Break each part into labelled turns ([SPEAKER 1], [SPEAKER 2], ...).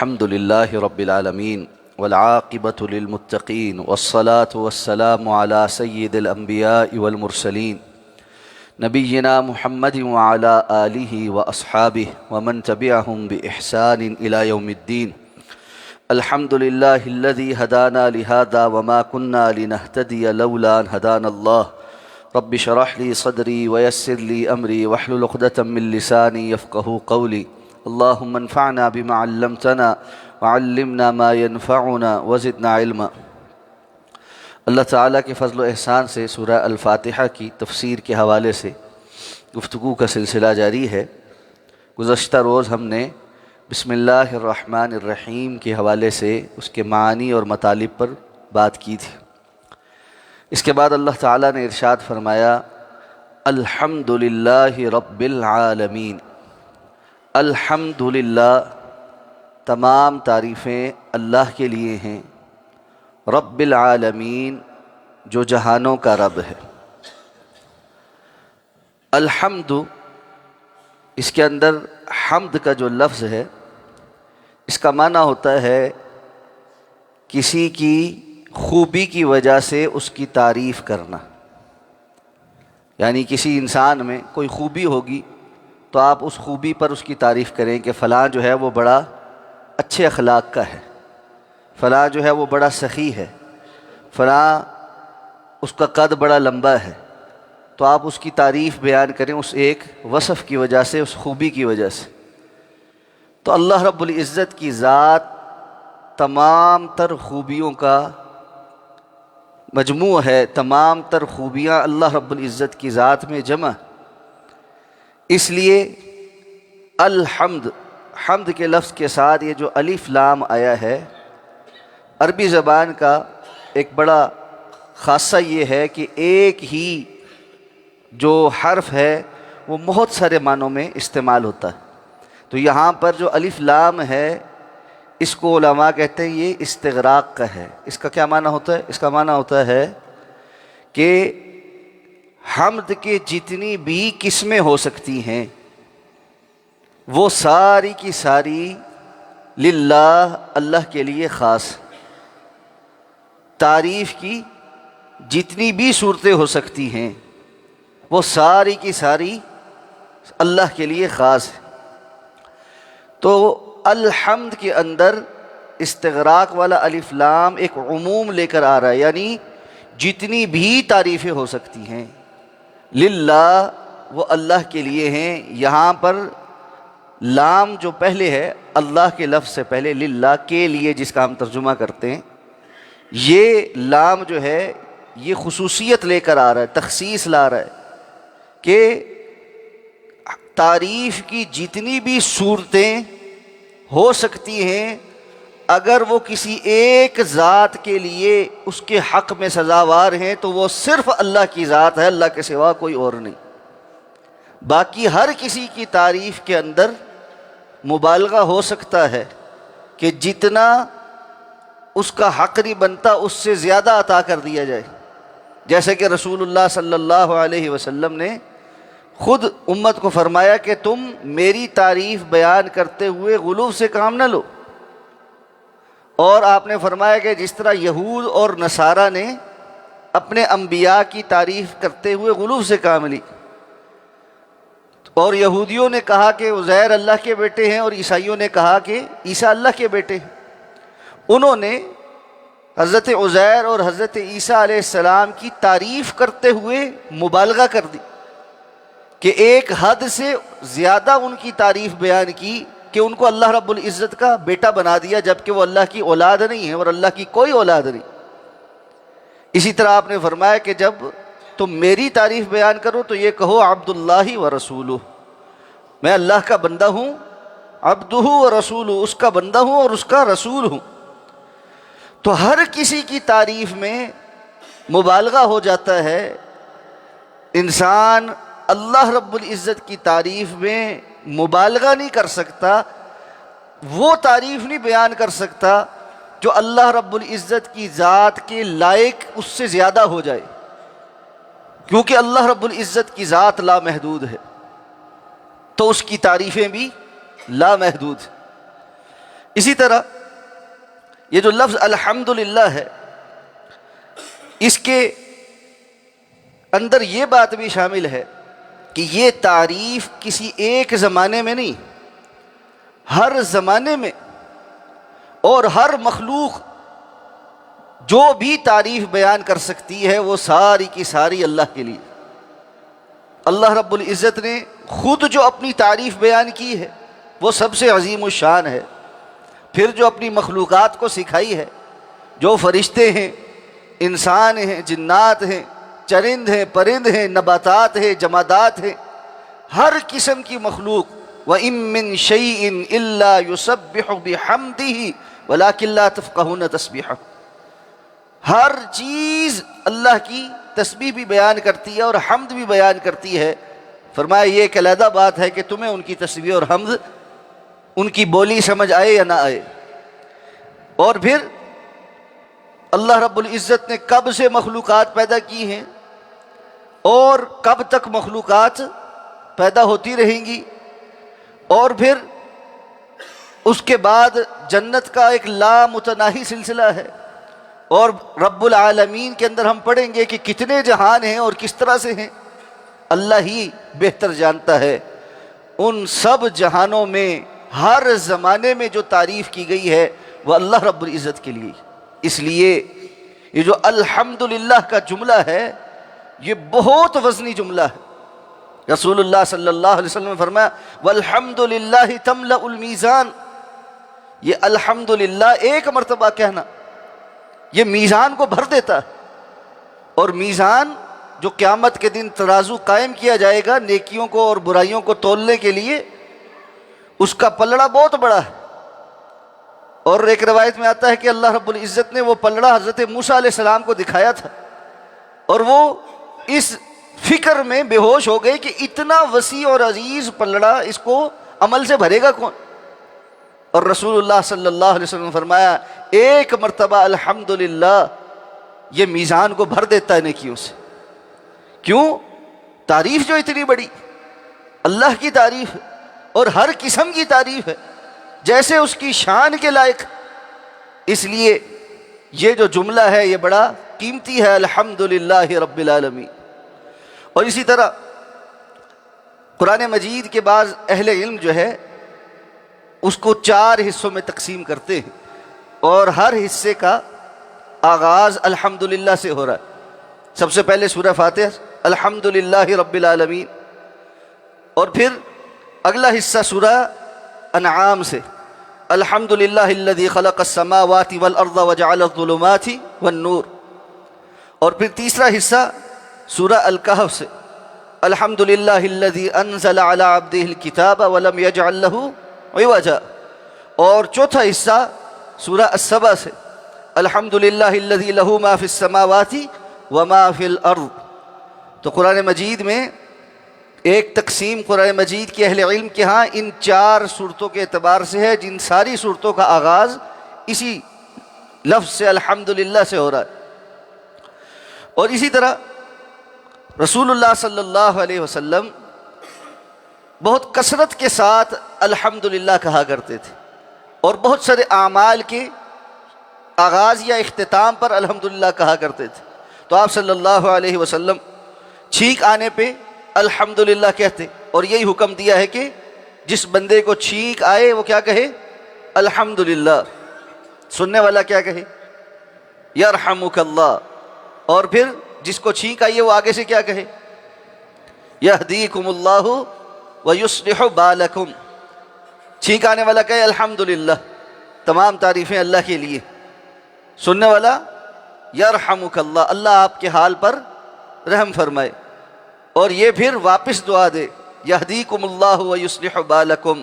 [SPEAKER 1] الحمد لله رب العالمين والعاقبة للمتقين والصلاة والسلام على سيد الأنبياء والمرسلين نبينا محمد وعلى آله وأصحابه ومن تبعهم بإحسان إلى يوم الدين. الحمد لله الذي هدانا لهذا وما كنا لنهتدي لولا أن هدانا الله. رب اشرح لي صدري ويسر لي أمري واحلل عقدة من لساني يفقهوا قولي. اللهم انفعنا بما علمتنا وعلمنا ما ينفعنا وزدنا علما. اللہ تعالیٰ کے فضل و احسان سے سورہ الفاتحہ کی تفسیر کے حوالے سے گفتگو کا سلسلہ جاری ہے. گزشتہ روز ہم نے بسم اللہ الرحمن الرحیم کے حوالے سے اس کے معانی اور مطالب پر بات کی تھی. اس کے بعد اللہ تعالیٰ نے ارشاد فرمایا الحمد للہ رب العالمین. الحمدللہ تمام تعریفیں اللہ کے لیے ہیں، رب العالمین جو جہانوں کا رب ہے. الحمد، اس کے اندر حمد کا جو لفظ ہے اس کا معنی ہوتا ہے کسی کی خوبی کی وجہ سے اس کی تعریف کرنا. یعنی کسی انسان میں کوئی خوبی ہوگی تو آپ اس خوبی پر اس کی تعریف کریں کہ فلاں جو ہے وہ بڑا اچھے اخلاق کا ہے، فلاں جو ہے وہ بڑا سخی ہے، فلاں اس کا قد بڑا لمبا ہے. تو آپ اس کی تعریف بیان کریں اس ایک وصف کی وجہ سے، اس خوبی کی وجہ سے. تو اللہ رب العزت کی ذات تمام تر خوبیوں کا مجموع ہے، تمام تر خوبیاں اللہ رب العزت کی ذات میں جمع. اس لیے الحمد، حمد کے لفظ کے ساتھ یہ جو الف لام آیا ہے، عربی زبان کا ایک بڑا خاصہ یہ ہے کہ ایک ہی جو حرف ہے وہ بہت سارے معنوں میں استعمال ہوتا ہے. تو یہاں پر جو الف لام ہے اس کو علماء کہتے ہیں یہ استغراق کا ہے. اس کا کیا معنی ہوتا ہے؟ اس کا معنی ہوتا ہے کہ حمد کے جتنی بھی قسمیں ہو سکتی ہیں وہ ساری کی ساری للہ، اللہ کے لیے خاص. تعریف کی جتنی بھی صورتیں ہو سکتی ہیں وہ ساری کی ساری اللہ کے لیے خاص ہے. تو الحمد کے اندر استغراق والا الف لام ایک عموم لے کر آ رہا ہے، یعنی جتنی بھی تعریفیں ہو سکتی ہیں للہ وہ اللہ کے لیے ہیں. یہاں پر لام جو پہلے ہے اللہ کے لفظ سے پہلے، للہ کے لیے جس کا ہم ترجمہ کرتے ہیں، یہ لام جو ہے یہ خصوصیت لے کر آ رہا ہے، تخصیص لا رہا ہے کہ تعریف کی جتنی بھی صورتیں ہو سکتی ہیں اگر وہ کسی ایک ذات کے لیے اس کے حق میں سزاوار ہیں تو وہ صرف اللہ کی ذات ہے، اللہ کے سوا کوئی اور نہیں. باقی ہر کسی کی تعریف کے اندر مبالغہ ہو سکتا ہے کہ جتنا اس کا حق نہیں بنتا اس سے زیادہ عطا کر دیا جائے. جیسے کہ رسول اللہ صلی اللہ علیہ وسلم نے خود امت کو فرمایا کہ تم میری تعریف بیان کرتے ہوئے غلو سے کام نہ لو. اور آپ نے فرمایا کہ جس طرح یہود اور نصارہ نے اپنے انبیاء کی تعریف کرتے ہوئے غلو سے کام لی، اور یہودیوں نے کہا کہ عزیر اللہ کے بیٹے ہیں اور عیسائیوں نے کہا کہ عیسیٰ اللہ کے بیٹے ہیں، انہوں نے حضرت عزیر اور حضرت عیسیٰ علیہ السلام کی تعریف کرتے ہوئے مبالغہ کر دی کہ ایک حد سے زیادہ ان کی تعریف بیان کی کہ ان کو اللہ رب العزت کا بیٹا بنا دیا، جبکہ وہ اللہ کی اولاد نہیں ہے اور اللہ کی کوئی اولاد نہیں. اسی طرح آپ نے فرمایا کہ جب تم میری تعریف بیان کرو تو یہ کہو عبداللہ و رسولہ، میں اللہ کا بندہ ہوں، عبدہ و رسولہ، اس کا بندہ ہوں اور اس کا رسول ہوں. تو ہر کسی کی تعریف میں مبالغہ ہو جاتا ہے. انسان اللہ رب العزت کی تعریف میں مبالغہ نہیں کر سکتا، وہ تعریف نہیں بیان کر سکتا جو اللہ رب العزت کی ذات کے لائق اس سے زیادہ ہو جائے، کیونکہ اللہ رب العزت کی ذات لامحدود ہے تو اس کی تعریفیں بھی لامحدود. اسی طرح یہ جو لفظ الحمدللہ ہے، اس کے اندر یہ بات بھی شامل ہے کہ یہ تعریف کسی ایک زمانے میں نہیں، ہر زمانے میں اور ہر مخلوق جو بھی تعریف بیان کر سکتی ہے وہ ساری کی ساری اللہ کے لیے۔ اللہ رب العزت نے خود جو اپنی تعریف بیان کی ہے وہ سب سے عظیم الشان ہے، پھر جو اپنی مخلوقات کو سکھائی ہے، جو فرشتے ہیں، انسان ہیں، جنات ہیں، چرند ہیں، پرند ہیں، نباتات ہیں، جمادات ہیں، ہر قسم کی مخلوق وَإِن مِّن شَيْءٍ إِلَّا يُسَبِّحُ بِحَمْدِهِ وَلَٰكِن لَّا تَفْقَهُونَ تَسْبِيحَهُ، ہر چیز اللہ کی تسبیح بھی بیان کرتی ہے اور حمد بھی بیان کرتی ہے۔ فرمایا یہ ایک علیحدہ بات ہے کہ تمہیں ان کی تسبیح اور حمد، ان کی بولی سمجھ آئے یا نہ آئے۔ اور پھر اللہ رب العزت نے کب سے مخلوقات پیدا کی ہیں اور کب تک مخلوقات پیدا ہوتی رہیں گی، اور پھر اس کے بعد جنت کا ایک لامتناہی سلسلہ ہے، اور رب العالمین کے اندر ہم پڑھیں گے کہ کتنے جہان ہیں اور کس طرح سے ہیں، اللہ ہی بہتر جانتا ہے۔ ان سب جہانوں میں ہر زمانے میں جو تعریف کی گئی ہے وہ اللہ رب العزت کے لیے۔ اس لیے یہ جو الحمدللہ کا جملہ ہے یہ بہت وزنی جملہ ہے۔ رسول اللہ صلی اللہ علیہ وسلم نے فرمایا والحمدللہ تملأ المیزان، یہ الحمدللہ ایک مرتبہ کہنا یہ میزان کو بھر دیتا ہے، اور میزان جو قیامت کے دن ترازو قائم کیا جائے گا نیکیوں کو اور برائیوں کو تولنے کے لیے، اس کا پلڑا بہت بڑا ہے۔ اور ایک روایت میں آتا ہے کہ اللہ رب العزت نے وہ پلڑا حضرت موسیٰ علیہ السلام کو دکھایا تھا، اور وہ اس فکر میں بے ہوش ہو گئے کہ اتنا وسیع اور عزیز پلڑا اس کو عمل سے بھرے گا کون؟ اور رسول اللہ صلی اللہ علیہ وسلم نے فرمایا ایک مرتبہ الحمدللہ یہ میزان کو بھر دیتا ہے نیکیوں سے۔ کیوں؟ تعریف جو اتنی بڑی، اللہ کی تعریف اور ہر قسم کی تعریف ہے جیسے اس کی شان کے لائق۔ اس لیے یہ جو جملہ ہے یہ بڑا قیمتی ہے، الحمدللہ رب العالمین۔ اور اسی طرح قرآن مجید کے بعض اہل علم جو ہے اس کو 4 حصوں میں تقسیم کرتے ہیں، اور ہر حصے کا آغاز الحمدللہ سے ہو رہا ہے۔ سب سے پہلے سورہ فاتحہ الحمدللہ رب العالمین، اور پھر اگلا حصہ سورہ انعام سے الحمدللہ الذی خلق السماوات والارض وجعل الظلمات والنور، اور پھر تیسرا حصہ سورہ الکہف سے الحمدللہ الذی انزل علی عبدہ الکتاب ولم یجعل لہ عوجا، اور چوتھا حصہ سورہ السبا سے الحمدللہ الذی لہ ما فی السماوات وما فی الارض۔ تو قرآن مجید میں ایک تقسیم قرآن مجید کے اہل علم کے ہاں ان 4 صورتوں کے اعتبار سے ہے، جن ساری صورتوں کا آغاز اسی لفظ سے الحمدللہ سے ہو رہا ہے۔ اور اسی طرح رسول اللہ صلی اللہ علیہ وسلم بہت کثرت کے ساتھ الحمدللہ کہا کرتے تھے، اور بہت سارے اعمال کے آغاز یا اختتام پر الحمدللہ کہا کرتے تھے۔ تو آپ صلی اللہ علیہ وسلم چھینک آنے پہ الحمدللہ کہتے، اور یہی حکم دیا ہے کہ جس بندے کو چھینک آئے وہ کیا کہے؟ الحمدللہ۔ سننے والا کیا کہے؟ یرحمک اللہ۔ اور پھر جس کو چھینک آئیے وہ آگے سے کیا کہے؟ یہدیکم اللہ ویصلح بالکم۔ چھینک آنے والا کہے الحمدللہ، تمام تعریفیں اللہ کے لیے۔ سننے والا یرحمک اللہ، اللہ آپ کے حال پر رحم فرمائے، اور یہ پھر واپس دعا دے یہدیکم اللہ ویصلح بالکم،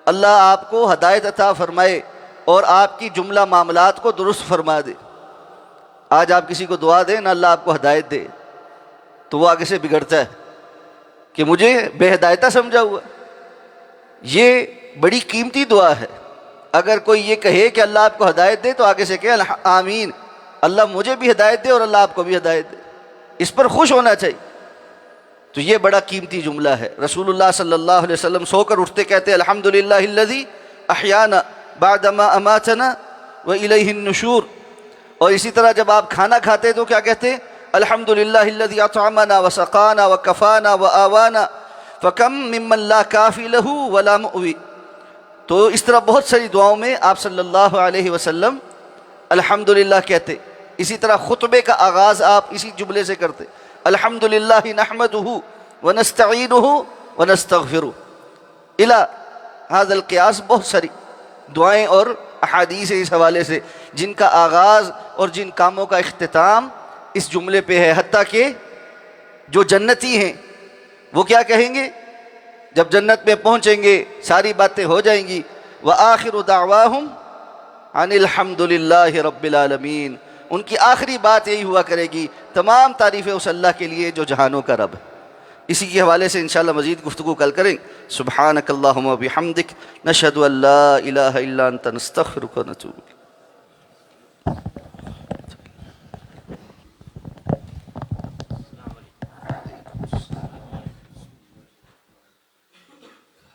[SPEAKER 1] اللہ آپ کو ہدایت عطا فرمائے اور آپ کی جملہ معاملات کو درست فرما دے۔ آج آپ کسی کو دعا دیں نہ اللہ آپ کو ہدایت دے تو وہ آگے سے بگڑتا ہے کہ مجھے بے ہدایتہ سمجھا ہوا۔ یہ بڑی قیمتی دعا ہے۔ اگر کوئی یہ کہے کہ اللہ آپ کو ہدایت دے تو آگے سے کہے آمین، اللہ مجھے بھی ہدایت دے اور اللہ آپ کو بھی ہدایت دے، اس پر خوش ہونا چاہیے۔ تو یہ بڑا قیمتی جملہ ہے۔ رسول اللہ صلی اللہ علیہ وسلم سو کر اٹھتے کہتے الحمدللہ الذی احیانا بعد ما اماتنا والیہ النشور. اور اسی طرح جب آپ کھانا کھاتے تو کیا کہتے ہیں؟ الحمدللہ الذی اطعمنا وسقانا وکفانا وآوانا فکم ممن لا کافی لہ ولا مؤوی. تو اس طرح بہت ساری دعاؤں میں آپ صلی اللہ علیہ وسلم الحمدللہ کہتے. اسی طرح خطبے کا آغاز آپ اسی جملے سے کرتے، الحمدللہ نحمدہ ونستعینہ ونستغفرہ. الی ھذا القیاس بہت ساری دعائیں اور احادیث ہیں اس حوالے سے جن کا آغاز اور جن کاموں کا اختتام اس جملے پہ ہے. حتیٰ کہ جو جنتی ہیں وہ کیا کہیں گے جب جنت میں پہنچیں گے، ساری باتیں ہو جائیں گی، وآخر دعواہم ان الحمد للہ رب العالمین. ان کی آخری بات یہی ہوا کرے گی تمام تعریفیں اس اللہ کے لیے جو جہانوں کا رب ہے. اسی کے حوالے سے انشاءاللہ مزید گفتگو کل کریں. سبحانک اللہم و بحمدک نشہد ان لا الہ الا انت نستغفرک و نتوب الیک.